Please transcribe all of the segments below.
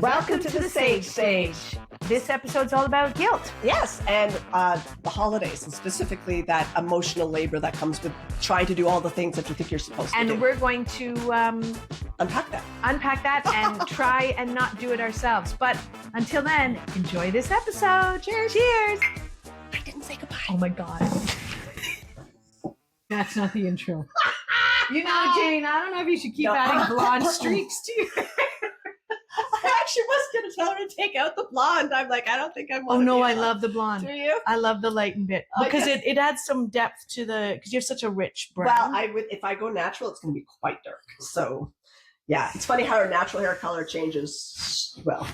Welcome to the Sage Stage. This episode's all about guilt. Yes, and the holidays, and specifically that emotional labor that comes with trying to do all the things that you think you're supposed to do. And we're going to unpack that and try and not do it ourselves. But until then, enjoy this episode. Cheers. Cheers. I didn't say goodbye. Oh my God. That's not the intro. You know, Jane, I don't know if you should keep adding blonde streaks to your hair. I actually was going to tell her to take out the blonde. I'm like, I don't think I want Oh, no, I love the blonde. Do you? I love the lightened bit. Because it adds some depth to because you have such a rich brown. Well, I would, if I go natural, it's going to be quite dark. So, yeah, it's funny how our natural hair color changes. Well,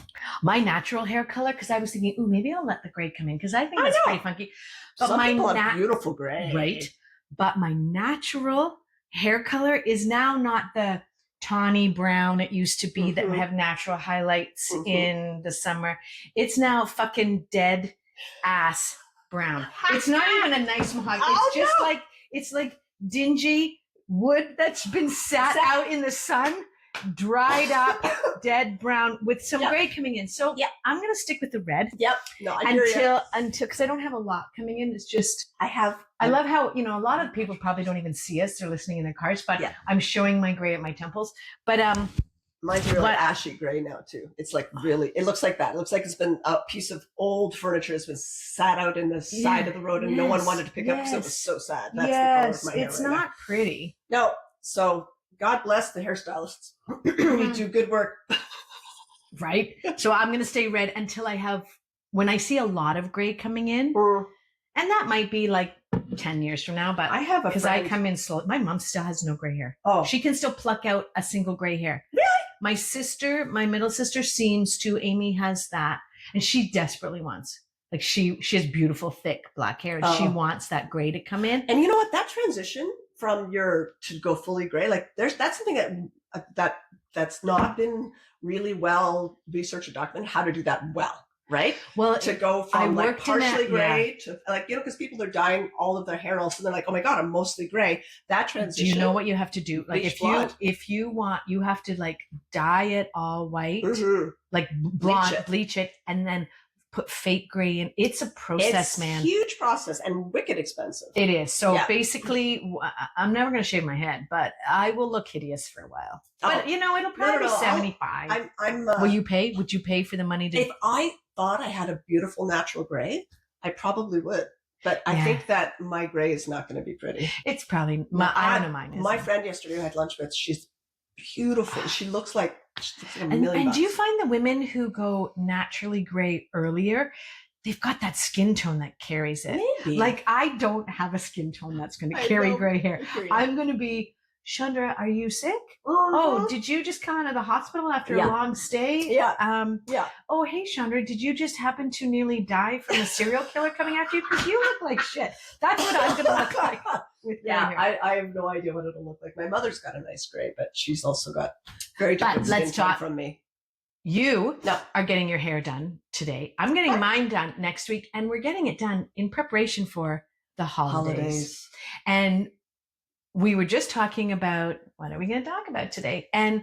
my natural hair color, because I was thinking, ooh, maybe I'll let the gray come in, because I think that's pretty funky. But some people have beautiful gray. Right. But my natural hair color is now not the tawny brown it used to be that would have natural highlights in the summer. It's now fucking dead ass brown. It's not even a nice mahogany. It's just like, it's like dingy wood that's been sat out in the sun, dried up, dead brown with some gray coming in. So I'm going to stick with the red. Yep. No, until, because I don't have a lot coming in. It's just, I love how, you know, a lot of people probably don't even see us. They're listening in their cars, but I'm showing my gray at my temples. But, mine's really ashy gray now too. It's like really, it looks like that. It looks like it's been a piece of old furniture has been sat out in the side of the road and no one wanted to pick up because it was so sad. That's the color of my hair it's not pretty. No. So God bless the hairstylists. We do good work. Right. So I'm going to stay red until when I see a lot of gray coming in, and that might be like 10 years from now, but I have because I come in slow. My mom still has no gray hair. Oh, she can still pluck out a single gray hair. Really? My sister, my middle sister seems to, Amy has that, and she desperately wants, like she has beautiful, thick black hair, and she wants that gray to come in. And you know what? That transition from to go fully gray, like that's something that's not been really well researched or documented how to do that well. Right? Well, to go from like partially gray to like, you know, because people are dyeing all of their hair and also they're like, oh my God, I'm mostly gray. That transition. Do you know what you have to do? Like if you want, you have to like dye it all white, like blonde, bleach it, and then put fake gray in. It's a process, man. It's a huge process and wicked expensive. It is. So basically, I'm never going to shave my head, but I will look hideous for a while. But you know, it'll probably be 75. Will you pay? Would you pay for the money to? If I thought I had a beautiful natural gray, I probably would. But I think that my gray is not going to be pretty. It's probably, I don't know mine is. My friend yesterday who I had lunch with, she's beautiful. She looks like $1 million. And do you find the women who go naturally gray earlier, they've got that skin tone that carries it? Maybe. Like I don't have a skin tone that's going to carry gray hair. I'm going to be, Chandra, are you sick? Oh, did you just come out of the hospital after a long stay? Yeah. Oh, hey, Chandra, did you just happen to nearly die from a serial killer coming after you? Because you look like shit. That's what I'm going to look like. I have no idea what it'll look like. My mother's got a nice gray, but she's also got very different skin tone from me. You are getting your hair done today. I'm getting mine done next week, and we're getting it done in preparation for the holidays. And we were just talking about, what are we going to talk about today? And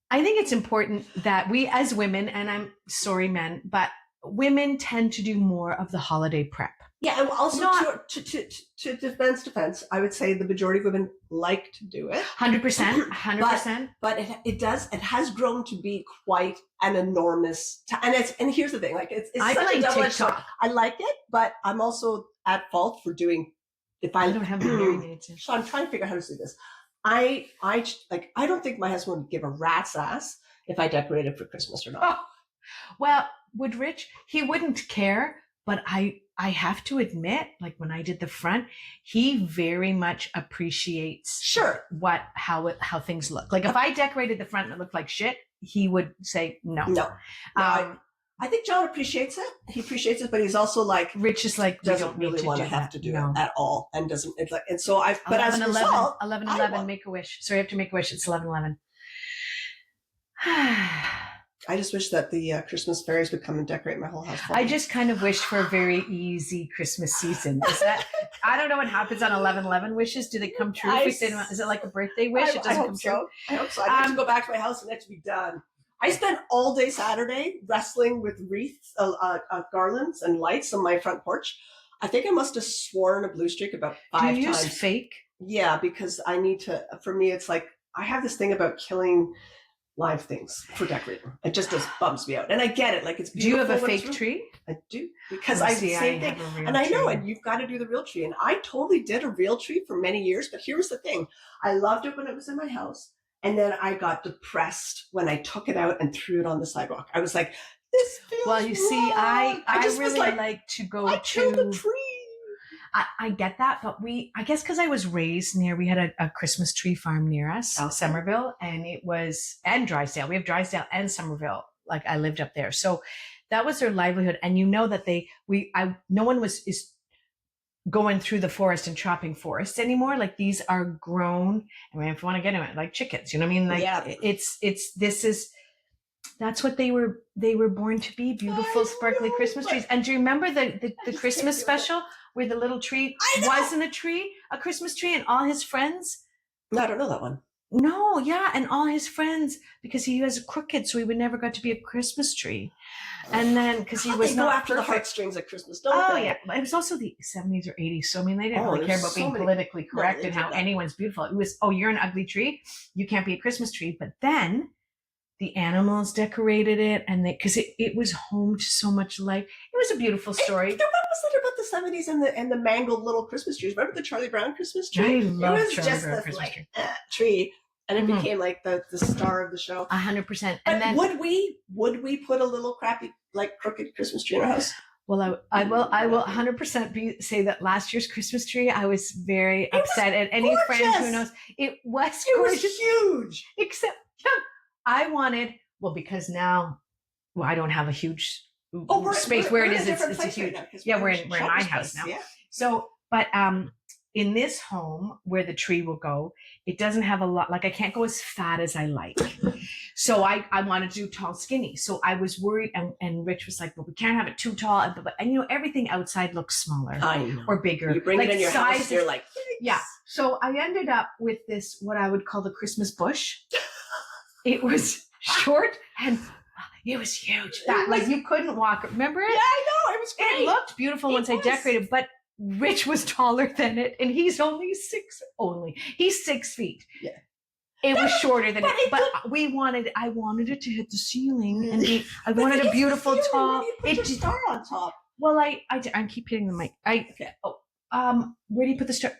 I think it's important that we as women, and I'm sorry, men, but women tend to do more of the holiday prep. Yeah, and also to defense, I would say the majority of women like to do it. 100%. But it has grown to be quite an enormous, and here's the thing, like it's I such a double-edged sword. TikTok. I like it, but I'm also at fault for doing. I don't have the hearing aids. So I'm trying to figure out how to do this. I don't think my husband would give a rat's ass if I decorated for Christmas or not. Oh, well, would Rich? He wouldn't care, but I have to admit, like when I did the front, he very much appreciates how things look. Like if I decorated the front and it looked like shit, he would say no. I think John appreciates it. He appreciates it, but he's also like Rich is like doesn't really want to have to do it at all, and doesn't. It's like, and so I. But as a result, 11 make a wish. Sorry, I have to make a wish. It's 11:11. I just wish that the Christmas fairies would come and decorate my whole house. I just kind of wish for a very easy Christmas season. Is that? I don't know what happens on 11/11 wishes. Do they come true? Is it like a birthday wish? It doesn't come true. I hope so. I have to go back to my house and it to be done. I spent all day Saturday wrestling with wreaths, garlands and lights on my front porch. I think I must have sworn a blue streak about 5 times. Do you use fake? Yeah, because I need to, for me, it's like, I have this thing about killing live things for decorating. It just bums me out. And I get it. Like, it's beautiful. Do you have a fake tree? I do. Because I same thing. And I know, and you've got to do the real tree. And I totally did a real tree for many years. But here was the thing. I loved it when it was in my house. And then I got depressed when I took it out and threw it on the sidewalk. I was like, this feels Well, you see, I really like to go I to killed a tree. I get that, but I guess because I was raised near, we had a Christmas tree farm near us, Somerville, and and Drysdale. We have Drysdale and Somerville. Like, I lived up there. So that was their livelihood. And you know that no one is going through the forest and chopping forests anymore. Like, these are grown. I mean, if you want to get into it, like chickens, you know what I mean? Like, yeah. That's what they were born to be, beautiful, sparkly Christmas trees. And do you remember the Christmas special where the little tree wasn't a Christmas tree, and all his friends? No, I don't know that one. No, yeah, and all his friends, because he was crooked, so he would never got to be a Christmas tree. And then, because he was not after the heartstrings at Christmas, don't they? Oh, yeah. It was also the 70s or 80s, so I mean, they didn't really care about being politically correct and how anyone's beautiful. It was, you're an ugly tree, you can't be a Christmas tree. But then the animals decorated it, and because it was home to so much life. It was a beautiful story. What was it about the 70s and the mangled little Christmas trees? Remember the Charlie Brown Christmas tree? I love it was Charlie just Brown this Christmas tree, and it became like the star of the show. 100%. And then would we put a little crappy, like, crooked Christmas tree in our house? Well, I will 100% say that last year's Christmas tree, I was very upset. And any friend who knows, it was gorgeous. It was huge. Except I wanted, because now, I don't have a huge space where it is. It's a huge. We're in my house now. Yeah. So, but in this home where the tree will go, it doesn't have a lot. Like, I can't go as fat as I like. So I wanted to do tall, skinny. So I was worried, and Rich was like, "Well, we can't have it too tall." And everything outside looks smaller or bigger. You bring it in your house, you're like, yikes. Yeah. So I ended up with this, what I would call the Christmas bush. It was short and it was huge. You couldn't walk. Remember it? Yeah, I know. It was great. It looked beautiful once I decorated, but Rich was taller than it, and he's only 6. He's 6 feet. Yeah. It was shorter than it, but I wanted it to hit the ceiling, and I wanted a beautiful tall. It just star on top. Well, I keep hitting the mic. Where do you put the star?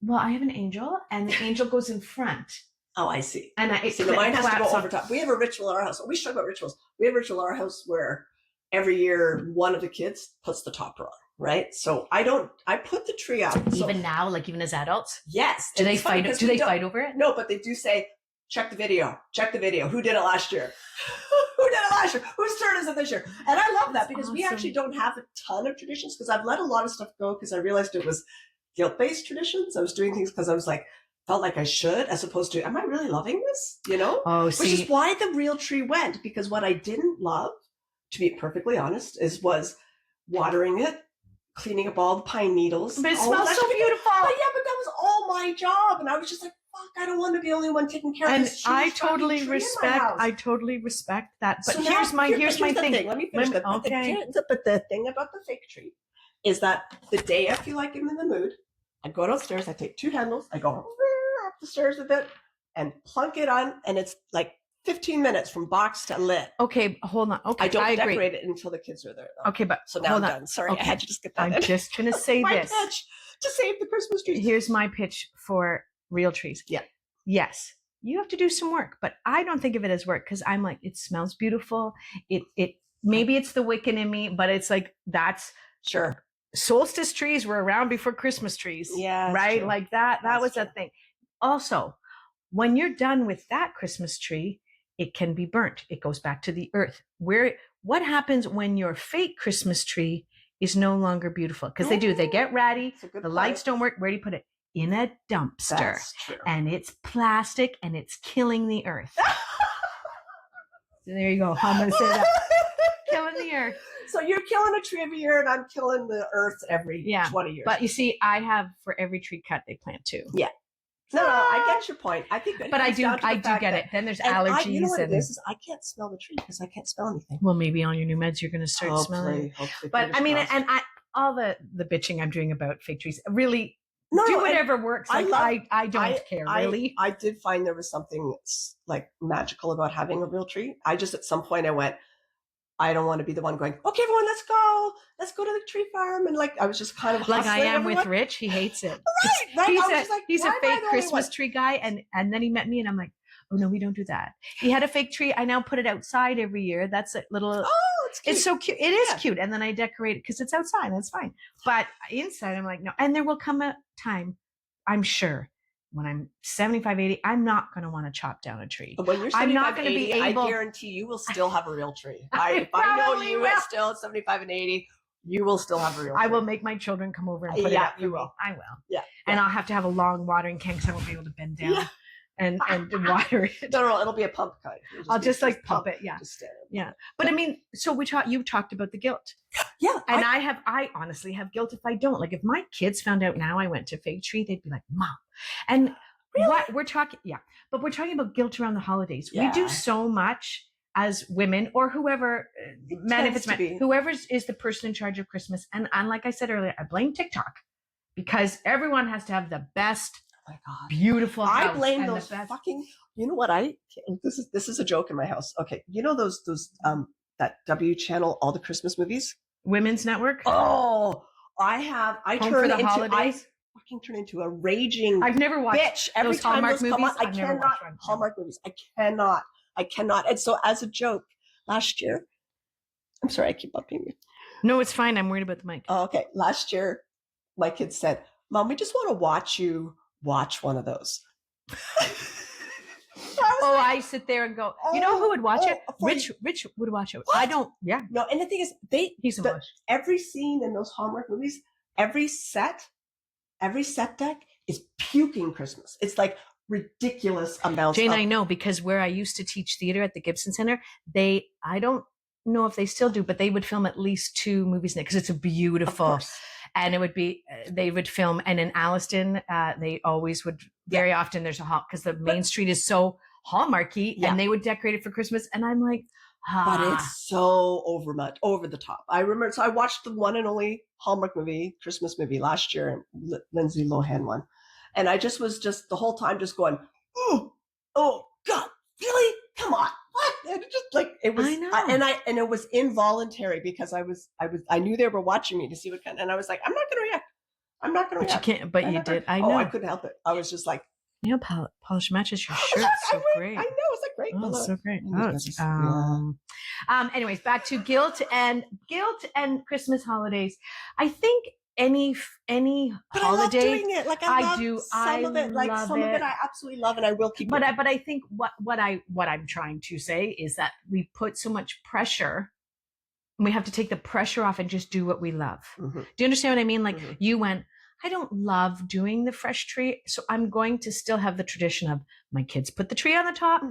Well, I have an angel, and the angel goes in front. Oh, I see. And mine has to go over top. We have a ritual in our house. We should talk about rituals. We have a ritual in our house where every year one of the kids puts the topper on, right? So I put the tree up. Even now, like, even as adults? Yes. Do they fight over it? No, but they do say, check the video. Who did it last year? Who did it last year? Whose turn is it this year? And I love that because we actually don't have a ton of traditions, because I've let a lot of stuff go because I realized it was guilt-based traditions. I was doing things because I was like, felt like I should, as opposed to, am I really loving this? Which is why the real tree went, because what I didn't love, to be perfectly honest, was watering it, cleaning up all the pine needles. But it smells so beautiful. But that was all my job. And I was just like, fuck, I don't want to be the only one taking care of this. And I totally respect that. But so here's my thing. Let me finish that. Okay. But the thing about the fake tree is that the day I feel like I'm in the mood, I go downstairs, I take 2 handles, I go up the stairs with it and plunk it on, and it's like 15 minutes from box to lit. Okay, hold on. Okay, I don't decorate it until the kids are there, though. Okay, but so now I'm done. Sorry, I had to just get that in. I'm just going to say my this. pitch to save the Christmas trees. Here's my pitch for real trees. Yeah. Yes, you have to do some work, but I don't think of it as work, because I'm like, it smells beautiful. It maybe it's the Wiccan in me, but it's like, that's sure. Solstice trees were around before Christmas trees. Yeah. Right? True. Like that was a thing. Also, when you're done with that Christmas tree, it can be burnt. It goes back to the earth. What happens when your fake Christmas tree is no longer beautiful? Because they get ratty. The lights don't work. Where do you put it? In a dumpster. That's true. And it's plastic, and it's killing the earth. So there you go. I'm going to say that. Killing the earth. So you're killing a tree every year, and I'm killing the earth every 20 years. But you see, I have, for every tree cut, they plant 2. Yeah. No, I get your point. I think, but I do get it. Then there's allergies. You know what it is I can't smell the tree because I can't smell anything. Well, maybe on your new meds you're going to start smelling. Hopefully, but I mean, and all the bitching I'm doing about fake trees, really do whatever works. Like, I don't care really. I did find there was something like magical about having a real tree. I just at some point I went, I don't want to be the one going, okay, everyone, let's go to the tree farm. And like, I was just kind of like I am everyone. With Rich. He hates it. Right. He's a fake Christmas tree guy. And then he met me and I'm like, oh no, we don't do that. He had a fake tree. I now put it outside every year. That's a little, it's so cute. It is cute. And then I decorate it because it's outside. That's fine. But inside I'm like, no. And there will come a time, I'm sure, when I'm 75, 80, I'm not going to want to chop down a tree. But when you're 75, I'm not going to be able. I guarantee you will still have a real tree. If I know you at still 75 and 80, you will still have a real tree. I will make my children come over and put it up. You will. I will. Yeah. And I'll have to have a long watering can because I won't be able to bend down and water it. No, it'll be a pump cut. I'll just like pump it. Yeah. Just yeah. But I mean, so you talked about the guilt. Yeah. And I honestly have guilt if I don't. Like if my kids found out now I went to fake tree, they'd be like, Mom. And really? What we're talking, but we're talking about guilt around the holidays. Yeah. We do so much as women or whoever, man, if it's men, whoever is the person in charge of Christmas. And like I said earlier, I blame TikTok because everyone has to have the best, beautiful house. I blame those fucking, you know what this is a joke in my house. Okay. You know those that W channel, all the Christmas movies? Women's Network? Oh, fucking turn into a raging I've never watched bitch every time Hallmark those come on. I cannot Hallmark movies. I cannot. And so as a joke, last year, I'm sorry, I keep bumping you. No, it's fine. I'm worried about the mic. Oh, okay. Last year, my kids said, Mom, we just want to watch you watch one of those. I sit there and go, you know who would watch it? Rich would watch it. What? I don't. Yeah. No, and the thing is, every scene in those Hallmark movies, every set deck is puking Christmas. It's like ridiculous amounts. Jane, I know because where I used to teach theater at the Gibson Center, I don't know if they still do, but they would film at least 2 movies in it because it's a beautiful. And it would be, they would film, and in Alliston, they always would, very often there's because the main street is so Hallmarky, and they would decorate it for Christmas. And I'm like, but it's so over the top. I remember, so I watched the one and only Hallmark movie, Christmas movie last year, Lindsay Lohan one. And I was the whole time just going, oh God, really? Come on. What? And it just like, it was, I know. And it was involuntary because I knew they were watching me to see what kind, and I was like, I'm not going to react. But you can't, but you did. I know. I couldn't help it. I was just like, polish matches your shirt so great. I know, it's like great. Oh, it's so great. Anyways, back to guilt and Christmas holidays. I think any but holiday, I love doing it. Like I do. Some of it, like some of it, I absolutely love, and I will keep. But I think what I'm trying to say is that we put so much pressure. We have to take the pressure off and just do what we love. Mm-hmm. Do you understand what I mean? Like you went, I don't love doing the fresh tree, so I'm going to still have the tradition of my kids put the tree on the top,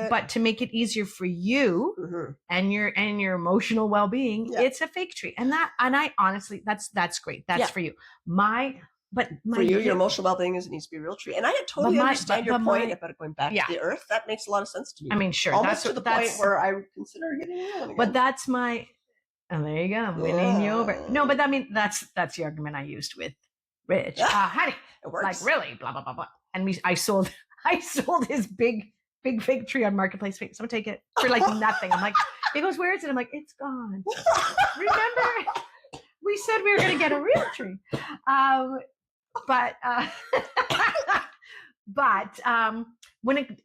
but to make it easier for you and your emotional well-being, it's a fake tree, and I honestly, that's great. That's for you. For you, your emotional well-being needs to be a real tree, and I totally understand your point about going back to the earth. That makes a lot of sense to me. I mean, sure, almost to the point where I would consider getting a real one again. But that's my. Oh, there you go. I'm winning you over. No, but I mean, that's the argument I used with Rich. Honey, it works. Like really, blah, blah, blah, blah. And I sold his big fig tree on Marketplace. So I'm gonna take it for like nothing. I'm like, he goes, where is it? I'm like, it's gone. Remember, we said we were going to get a real tree.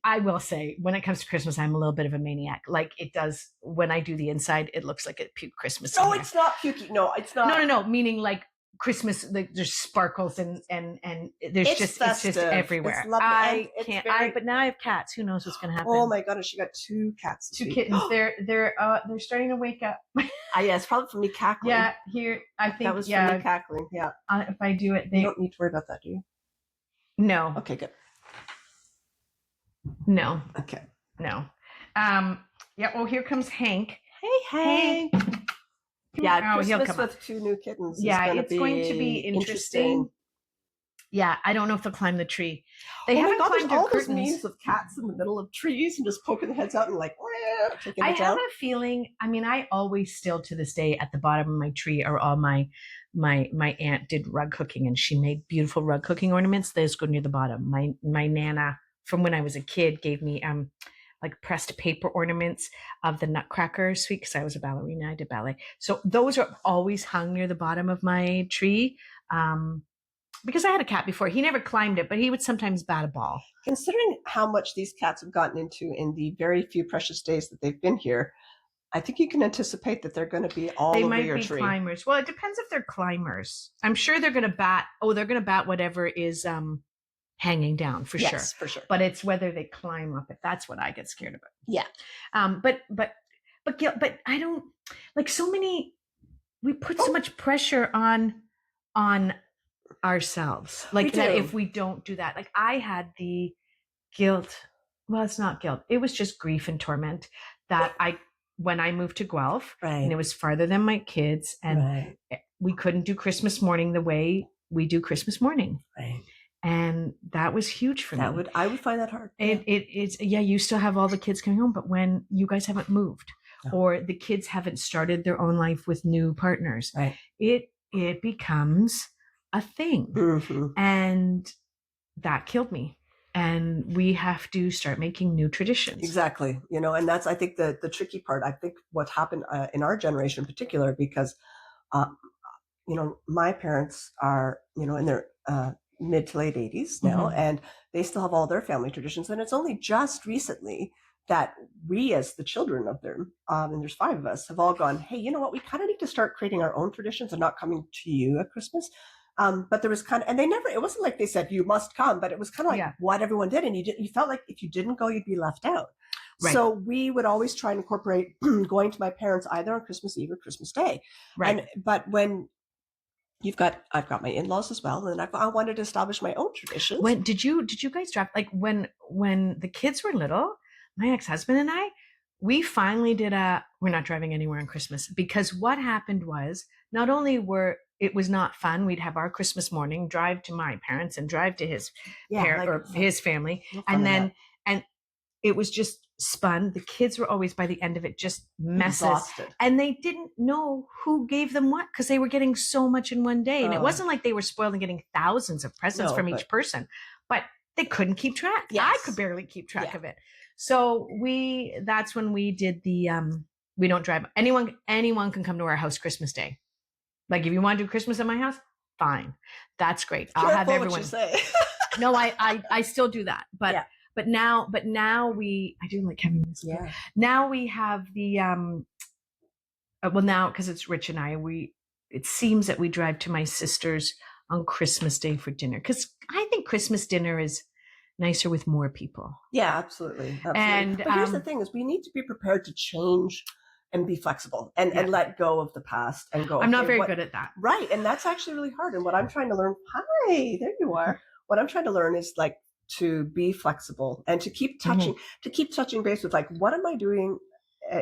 I will say, when it comes to Christmas, I'm a little bit of a maniac. Like it does, when I do the inside, it looks like it puked Christmas. No, it's not pukey. No, it's not. No. Meaning like Christmas, like there's sparkles and there's it's just everywhere. But now I have cats. Who knows what's going to happen? Oh my goodness, you got 2 cats. 2 kittens. They're starting to wake up. Yeah, it's probably from me cackling. Yeah, here I think that was from me cackling. Yeah. If I do it, you don't need to worry about that, do you? No. Okay, good. No. Okay. No. Yeah. Oh, here comes Hank. Hey, Hank. Yeah, Christmas with 2 new kittens. Yeah, it's going to be interesting. Yeah, I don't know if they'll climb the tree. They Oh my haven't God, there's climbed their all those curtains. memes of cats in the middle of trees and just poking their heads out and like taking I it have down. a feeling. I mean, I always still to this day at the bottom of my tree are all my aunt did rug hooking, and she made beautiful rug hooking ornaments. Those go near the bottom. My nana from when I was a kid gave me like pressed paper ornaments of the Nutcracker suite because I was a ballerina. I did ballet, so those are always hung near the bottom of my tree. Because I had a cat before. He never climbed it, but he would sometimes bat a ball. Considering how much these cats have gotten into in the very few precious days that they've been here, I think you can anticipate that they're going to be all over your tree. They might be climbers. Well, it depends if they're climbers. I'm sure they're going to bat. Oh, they're going to bat whatever is hanging down for sure. Yes, for sure. But it's whether they climb up it. That's what I get scared about. Yeah. But I don't like so many. We put so much pressure on ourselves, like that if we don't do that. Like I had the guilt. Well, it's not guilt. It was just grief and torment that when I moved to Guelph, and it was farther than my kids, and we couldn't do Christmas morning the way we do Christmas morning. Right. And that was huge for me. I would find that hard. It's you still have all the kids coming home, but when you guys haven't moved or the kids haven't started their own life with new partners, it becomes a thing. Mm-hmm. And that killed me. And we have to start making new traditions. Exactly. And that's, I think, the tricky part. I think what happened in our generation in particular, because, my parents are, in their mid to late 80s now, and they still have all their family traditions. And it's only just recently that we, as the children of them, and there's 5 of us, have all gone, hey, you know what? We kind of need to start creating our own traditions and not coming to you at Christmas. But there was and it wasn't like they said, you must come, but it was kind of like what everyone did. And you felt like if you didn't go, you'd be left out. Right. So we would always try and incorporate going to my parents either on Christmas Eve or Christmas Day. Right. But when I've got my in-laws as well, and I wanted to establish my own traditions. When did you guys drive? Like when the kids were little, my ex-husband and I, we finally did we're not driving anywhere on Christmas, because what happened was not only it was not fun. We'd have our Christmas morning, drive to my parents and drive to his his family. And it was just spun. The kids were always, by the end of it, just messes. Exhausted. And they didn't know who gave them what, because they were getting so much in one day. And it wasn't like they were spoiled and getting thousands of presents from each person, but they couldn't keep track. Yes. I could barely keep track of it. So that's when we did the, we don't drive. Anyone can come to our house Christmas Day. Like if you want to do Christmas at my house, fine. That's great. I'll have everyone. What you say. No, I still do that. But now I do like having this. Yeah. Now we have the now because it's Rich and I, it seems that we drive to my sister's on Christmas Day for dinner, because I think Christmas dinner is nicer with more people. Yeah, absolutely. And but here's the thing: is we need to be prepared to change and be flexible and let go of the past and go. I'm not very good at that. Right. And that's actually really hard. And what I'm trying to learn, hi, there you are. What I'm trying to learn is like to be flexible and to keep touching base with like, what am I doing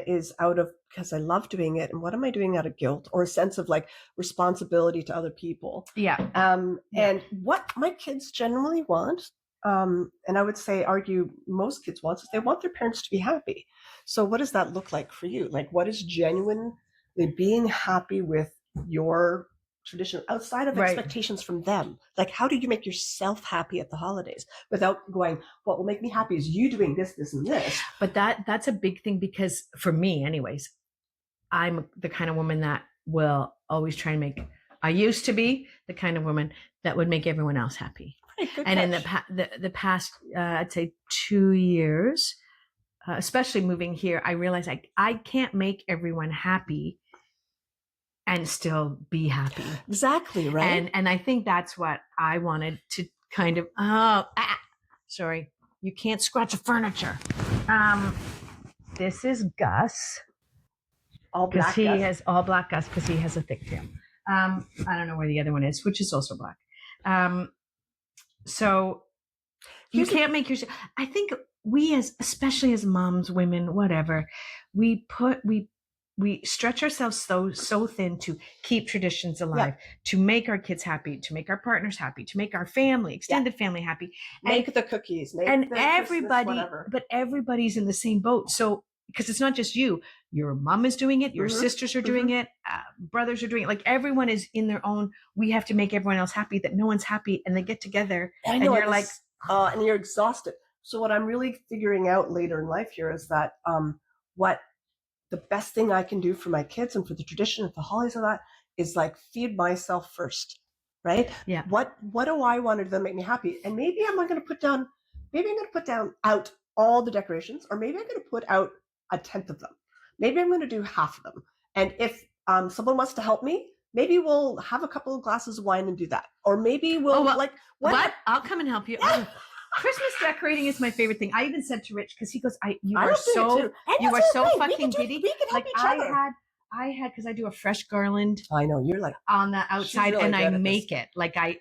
is out of, because I love doing it. And what am I doing out of guilt or a sense of like responsibility to other people? Yeah. And what my kids generally want, and I would say argue most kids want, is they want their parents to be happy. So what does that look like for you? Like what is genuinely being happy with your tradition outside of expectations from them? Like how do you make yourself happy at the holidays without going, what will make me happy is you doing this, this, and this? But that's a big thing, because for me anyways, I'm the kind of woman that will always try and I used to be the kind of woman that would make everyone else happy. And in the past, I'd say 2 years, especially moving here, I realized I can't make everyone happy and still be happy. Exactly, right? And I think that's what I wanted to kind of. Sorry, you can't scratch the furniture. This is Gus. All black. He has all black Gus because he has a thick tail. I don't know where the other one is, which is also black. So you can't make yourself. I think we especially as moms, women, whatever, we we stretch ourselves so thin to keep traditions alive, to make our kids happy, to make our partners happy, to make our family, extended family happy. Make the cookies, make and the everybody, Christmas, whatever. but everybody's in the same boat. So, because it's not just you, your mom is doing it, your sisters are doing it, brothers are doing it. Like everyone is in their own. We have to make everyone else happy. That no one's happy, and they get together, and you're like, and you're exhausted. So what I'm really figuring out later in life here is that what the best thing I can do for my kids and for the tradition of the holidays and that is like feed myself first, right? Yeah. What do I want to do that make me happy? And maybe I'm not going to put down. Maybe I'm going to put out all the decorations, or maybe I'm going to put out a tenth of them. Maybe I'm going to do half of them. And if someone wants to help me, maybe we'll have a couple of glasses of wine and do that. Or maybe we'll what? I'll come and help you. Yeah. Christmas decorating is my favorite thing. I even said to Rich, because he goes, you are so fucking giddy. We can help each other. I had, because I do a fresh garland. I know, you're like on the outside, really, and I make it. Like I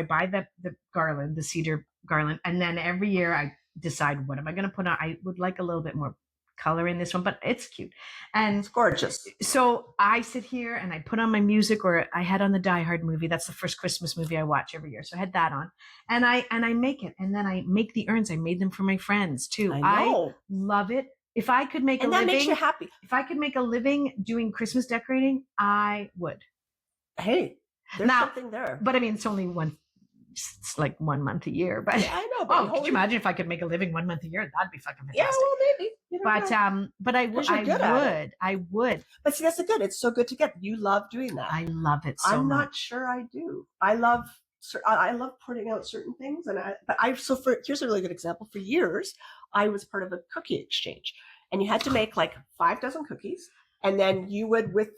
buy the garland, the cedar garland, and then every year I decide what am I going to put on. I would like a little bit more color in this one, but it's cute and it's gorgeous. So I sit here and I put on my music, or I had on the Die Hard movie. That's the first Christmas movie I watch every year. So I had that on, and I make it, and then I make the urns. I made them for my friends too. I love it. If I could make a living, that makes you happy. If I could make a living doing Christmas decorating, I would. Hey, there's something there. But I mean, it's only one. It's like 1 month a year, but yeah, I know. But could you imagine if I could make a living 1 month a year? That'd be fucking fantastic. Yeah, well, maybe. But I would. But see, that's the good. It's so good to get. You love doing that. I love it so much. I'm not sure I do. I love putting out certain things, here's a really good example. For years, I was part of a cookie exchange, and you had to make like 5 dozen cookies, and then you would with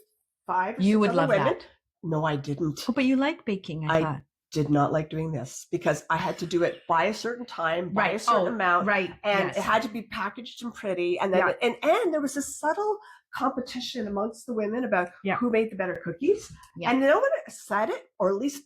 5 or 6 you would love women. That. No, I didn't. Oh, but you like baking. I thought. Did not like doing this because I had to do it by a certain time, by a certain amount, right? And it had to be packaged and pretty, and then and there was a subtle competition amongst the women about who made the better cookies, and no one said it, or at least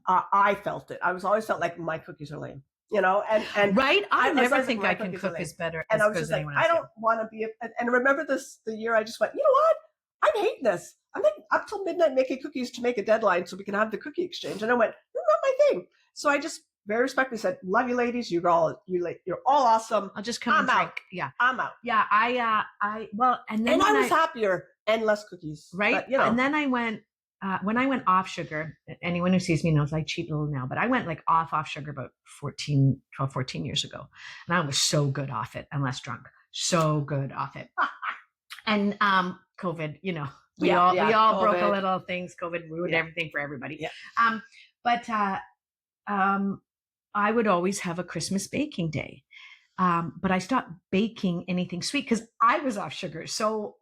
I felt it. I always felt like my cookies are lame, and right. I never think I can cook as better, and I was just like, I don't want to be. And I remember the year I just went, you know what? I'm hating this. I'm like up till midnight making cookies to make a deadline so we can have the cookie exchange. And I went, this is not my thing. So I just very respectfully said, love you ladies. You're all awesome. I'll just come and drink. Yeah. I'm out. Yeah. And then I was happier and less cookies. Right. But, and then I went, when I went off sugar, anyone who sees me knows I cheat a little now, but I went like off sugar about 14 years ago. And I was so good off it and less drunk. So good off it. And COVID, we all COVID. Broke a little things. COVID ruined everything for everybody. Yeah. But I would always have a Christmas baking day. But I stopped baking anything sweet because I was off sugar. So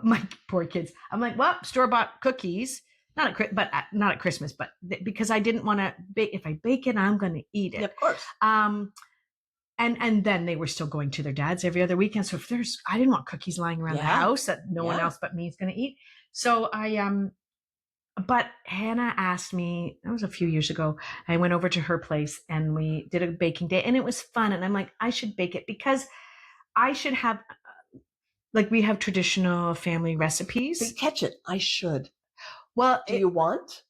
my poor kids, I'm like, well, store-bought cookies, not at Christmas, but because I didn't want to bake. If I bake it, I'm going to eat it. Yeah, of course. And then they were still going to their dad's every other weekend. So I didn't want cookies lying around the house that no one else but me is going to eat. So but Hannah asked me, that was a few years ago. I went over to her place and we did a baking day and it was fun. And I'm like, I should bake it because I should have, like we have traditional family recipes. But catch it. I should. Well, do you want?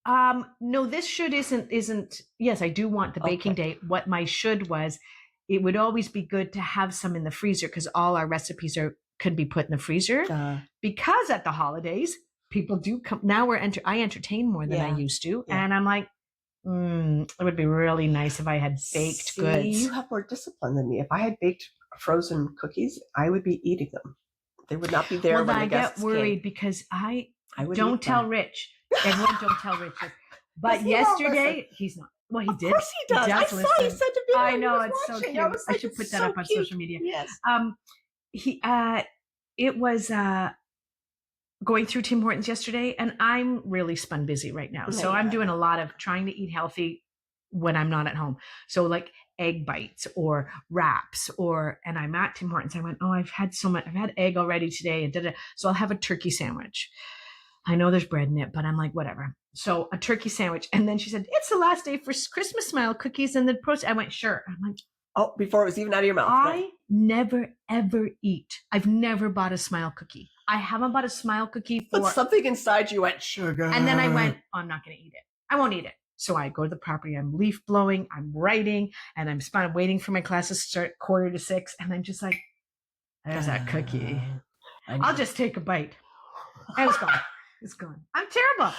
No, this should isn't. Yes, I do want the baking day. What my should was, it would always be good to have some in the freezer because all our recipes could be put in the freezer. Because at the holidays, people do come. Now I entertain more than I used to, and I'm like, it would be really nice if I had baked goods. You have more discipline than me. If I had baked frozen cookies, I would be eating them. They would not be there when the guests came. I get worried because I don't tell Rich. Everyone don't tell Rich this. But yesterday, he's not. Well, he did. Of course he does. I saw he sent a video. I know, it's so cute. I should put that up on social media. Yes. It was going through Tim Hortons yesterday, and I'm really spun busy right now. So I'm doing a lot of trying to eat healthy when I'm not at home. So like egg bites or wraps and I'm at Tim Hortons. I went, I've had so much. I've had egg already today. And so I'll have a turkey sandwich. I know there's bread in it, but I'm like, whatever. So a turkey sandwich. And then she said, it's the last day for Christmas smile cookies and the I went, sure. I'm like, Oh, before it was even out of your mouth. I never, ever eat. I've never bought a Smile cookie. I haven't bought a Smile cookie for... But something inside you went, sugar. And then I went, oh, I'm not going to eat it. I won't eat it. So I go to the property, I'm leaf blowing, I'm writing, and I'm waiting for my classes to start 5:45. And I'm just like, there's that cookie. I'll just take a bite. And it's gone. It's gone. I'm terrible.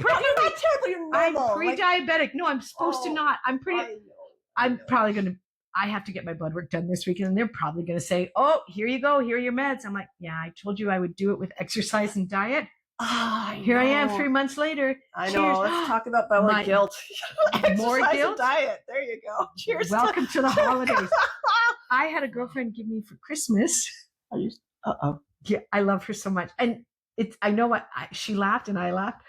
You're not terrible. You're normal. I'm pre-diabetic. No, I'm supposed to not. I'm probably going to, I have to get my blood work done this weekend. And they're probably going to say, oh, here you go. Here are your meds. I'm like, yeah, I told you I would do it with exercise and diet. Here I am 3 months later. I know. Let's talk about my guilt. More guilt? Diet. There you go. Cheers. Welcome to the holidays. I had a girlfriend give me for Christmas. Uh-oh. Yeah, I love her so much. And I know what, she laughed and I laughed.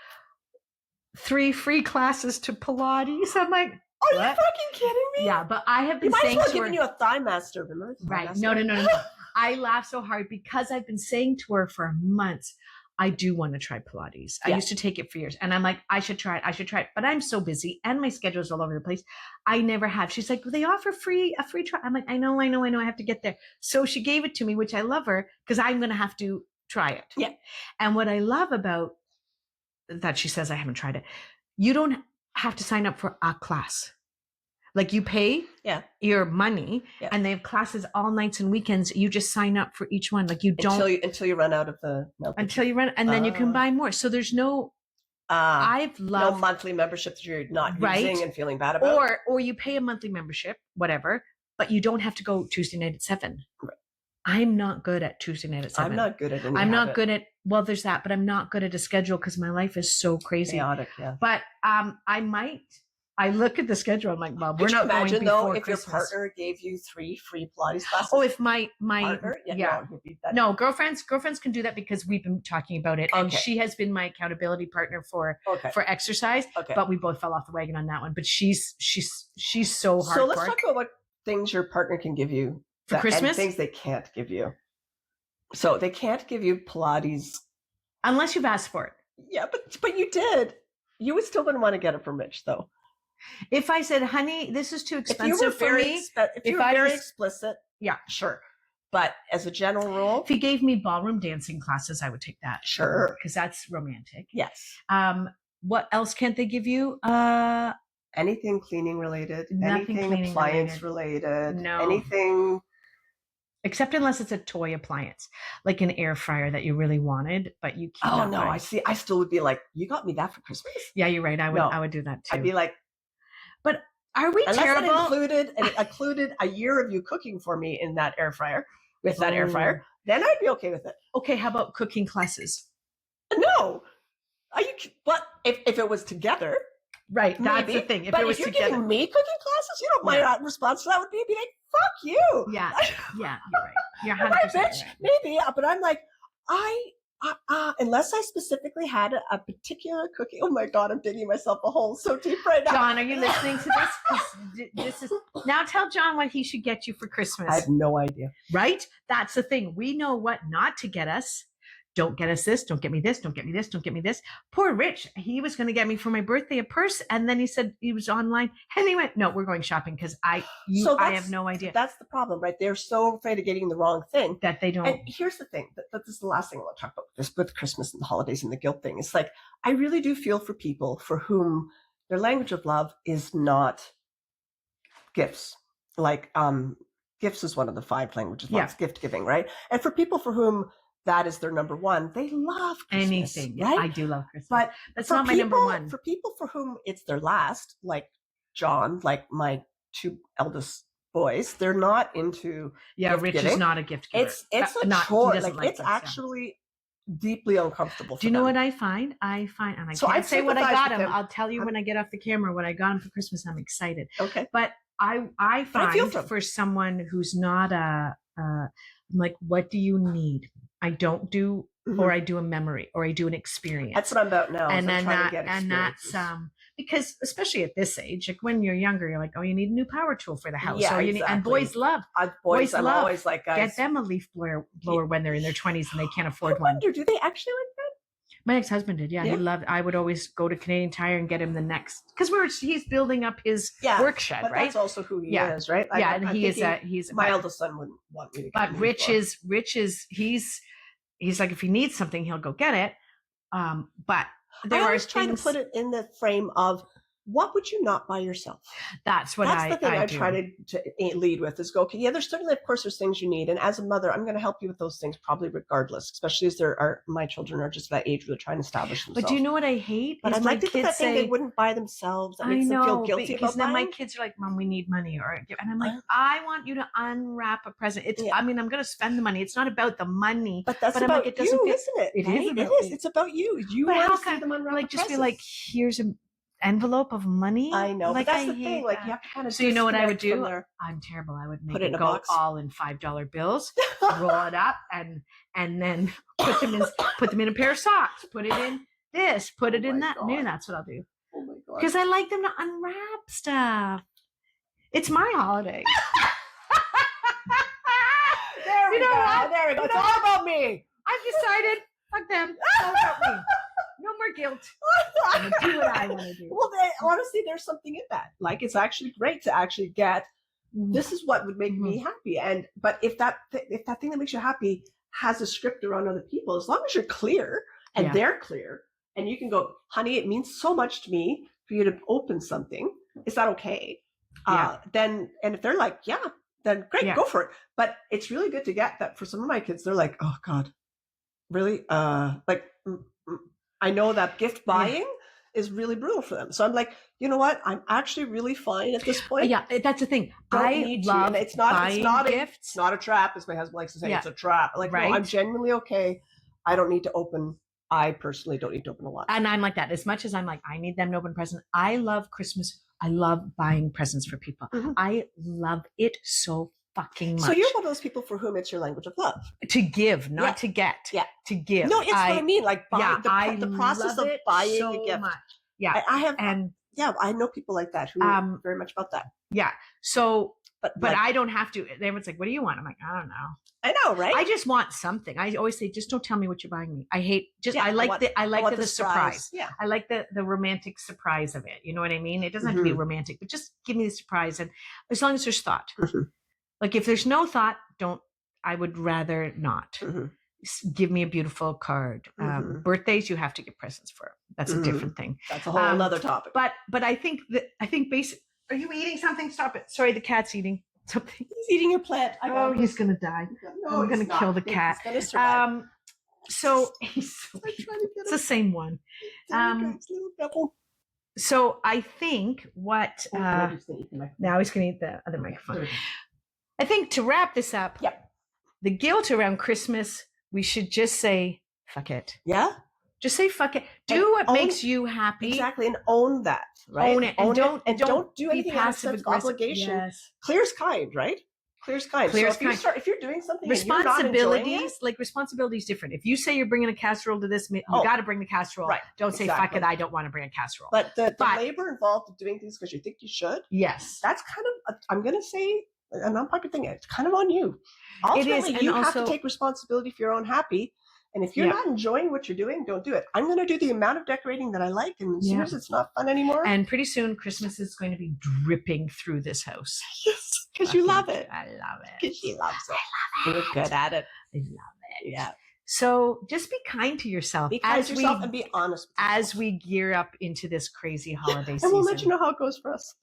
3 free classes to Pilates. I'm like, are you fucking kidding me? Yeah, but I have been saying to her, giving you a thigh master. Remember? Right. No. I laugh so hard because I've been saying to her for months, I do want to try Pilates. I used to take it for years. And I'm like, I should try it. But I'm so busy and my schedule's all over the place. I never have. She's like, well, they offer a free try. I'm like, I know. I have to get there. So she gave it to me, which I love her because I'm going to have to try it. Yeah. And what I love about that, she says I haven't tried it. You don't have to sign up for a class. Like you pay your money and they have classes all nights and weekends. You just sign up for each one. Like you don't until you run out of the milk. Until you run, and then you can buy more. So there's no I've loved no monthly membership that you're not using and feeling bad about. Or you pay a monthly membership, whatever, but you don't have to go Tuesday night at 7. Right. I'm not good at Tuesday night at 7. I'm not good at any not good at there's that, but I'm not good at a schedule because my life is so crazy. Chaotic, yeah. But I look at the schedule. I'm like, well, we're not going before though if Christmas. Your partner gave you 3 free Pilates classes? Oh, if my partner? No, girlfriends can do that because we've been talking about it, and she has been my accountability partner for exercise. Okay. But we both fell off the wagon on that one. But she's so hardcore. So let's talk about what things your partner can give you for Christmas, and things they can't give you. So they can't give you Pilates unless you've asked for it. Yeah, but you did. You would still wouldn't want to get it from Rich, though. If I said, honey, this is too expensive for me. If you were very explicit, yeah, sure. But as a general rule, if he gave me ballroom dancing classes, I would take that. Sure. Because that's romantic. Yes. What else can't they give you? Anything cleaning related, nothing anything appliance related, no. Anything. Except unless it's a toy appliance, like an air fryer that you really wanted, but you can't. Oh, no, I see. I still would be like, you got me that for Christmas? Yeah, you're right. I would do that too. I'd be like, but are we terrible? Unless it included a year of you cooking for me in that air fryer, with that air fryer, then I'd be okay with it. Okay, how about cooking classes? No. But if it was together. Right, that's the thing. If you're giving me cooking classes, my response to that would be like, fuck you. Yeah, you're right. You're 100% right, bitch. Right. Maybe, but I'm like, unless I specifically had a particular cookie. Oh my God, I'm digging myself a hole so deep right now. John, are you listening to this? This is now. Tell John what he should get you for Christmas. I have no idea. Right? That's the thing. We know what not to get us. Don't get us this. Don't get me this. Don't get me this. Don't get me this. Poor Rich. He was going to get me for my birthday a purse, and then he said he was online, and he went, "No, we're going shopping because I have no idea." That's the problem, right? They're so afraid of getting the wrong thing that they don't. And here's the thing: that this is the last thing I want to talk about. This with Christmas and the holidays and the guilt thing. It's like I really do feel for people for whom their language of love is not gifts. Like gifts is one of the 5 languages of love. It's gift giving, right? And for people for whom that is their number one. They love Christmas, anything. Right? I do love Christmas. But that's not my number number one. For people for whom it's their last, like John, like my 2 eldest boys, they're not into gift Rich giving. Is not a gift giver. It's a chore. It's actually deeply uncomfortable for Do you know them. what I find? And I can't say what I got him. I'll tell you when I get off the camera what I got him for Christmas. I'm excited. Okay. But I find for someone who's not I'm like, what do you need? I don't do, or I do a memory, or I do an experience. That's what I'm about now. And then that's because especially at this age, like when you're younger, you're like, oh, you need a new power tool for the house. Yeah, or exactly. And boys love. I'm always like, guys, get them a leaf blower when they're in their 20s and they can't afford one. Do they actually like that? My ex-husband did. Yeah, he loved. I would always go to Canadian Tire and get him the next because he's building up his work shed, but right? That's also who he is, right? Yeah, and he's my eldest son wouldn't want me to. But Rich is he's like if he needs something he'll go get it. But I always try to put it in the frame of what would you not buy yourself? That's the thing I try to lead with is go, okay, yeah, there's certainly, of course, there's things you need. And as a mother, I'm going to help you with those things probably regardless, especially as my children are just that age where they're trying to establish themselves. But do you know what I hate? But I'd like to get that thing they wouldn't buy themselves. That makes them feel guilty because then my kids are like, Mom, we need money. And I'm like, I want you to unwrap a present. I mean, I'm going to spend the money. It's not about the money. But that's about you, isn't it? It is. It's about you. You want to see them unwrap a present. Just be like, here's an envelope of money. I know, but that's the thing. Like you have to kind of. So you know what I would do? I'm terrible. I would make it go box. All in $5 bills, roll it up, and then put them in a pair of socks. Put it in this. Put it in that. Maybe that's what I'll do. Oh my god! Because I like them to unwrap stuff. It's my holiday. There we go. There we go. It's all about me. I've decided. Fuck them. It's all about me. No more guilt. I'm gonna do what I want to do. Well, honestly, there's something in that. Like, it's actually great to actually get. This is what would make me happy. But if that thing that makes you happy has a script around other people, as long as you're clear and they're clear, and you can go, honey, it means so much to me for you to open something. Is that okay? Then, and if they're like, yeah, then great, go for it. But it's really good to get that for some of my kids. They're like, oh God, really? I know that gift buying is really brutal for them. So I'm like, you know what? I'm actually really fine at this point. Yeah, that's the thing. I love it's not gifts. It's not a trap, as my husband likes to say. It's a trap. Like, no, I'm genuinely okay. I personally don't need to open a lot. And I'm like that. As much as I'm like, I need them to open presents. I love Christmas. I love buying presents for people. I love it so fucking much. So you're one of those people for whom it's your language of love. To give, not to get. Yeah. To give. No, it's what I mean. Like the process of buying so the gift. Much. Yeah. I have I know people like that who are very much about that. Yeah. So but I don't have to. Everyone's like, what do you want? I'm like, I don't know. I know, right? I just want something. I always say, just don't tell me what you're buying me. I hate I like the surprise. Yeah. I like the romantic surprise of it. You know what I mean? It doesn't have to be romantic, but just give me the surprise. And as long as there's thought. Like if there's no thought, I would rather not. Give me a beautiful card. Birthdays, you have to get presents for. That's a different thing. That's a whole other topic. But I think basic. Are you eating something? Stop it. Sorry, the cat's eating something. He's eating your plant. He's going to die. No, I'm going to kill the cat. He's gonna so he's so cute. It's the same one. So I think what now he's going to eat the other microphone. I think to wrap this up, the guilt around Christmas, we should just say, fuck it. Yeah. Just say, fuck it. Do what makes you happy. Exactly. And own that. Right? Own it. And don't do anything passive obligation. Yes. Clear as kind, right? Clear as kind. Clear as kind. If you're doing something responsibilities, responsibilities different. If you say you're bringing a casserole to this, you got to bring the casserole. Right. Don't say, fuck it, I don't want to bring a casserole. But the labor involved of doing things because you think you should. Yes. That's kind of, I'm going to say, a non-popular thing. It's kind of on you. Ultimately, you have to take responsibility for your own happy. And if you're not enjoying what you're doing, don't do it. I'm going to do the amount of decorating that I like. And as soon as it's not fun anymore. And pretty soon, Christmas is going to be dripping through this house. Yes, because you love it. I love it. Because she loves it. I love it. You're good at it. I love it. Yeah. So just be kind to yourself. Be kind to yourself and be honest. As we gear up into this crazy holiday season. And we'll let you know how it goes for us.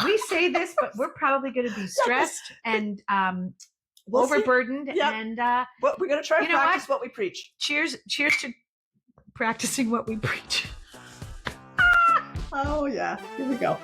We say this, but we're probably going to be stressed and overburdened. Yep. And well, we're going to try to practice what we preach. Cheers to practicing what we preach. Oh, yeah. Here we go.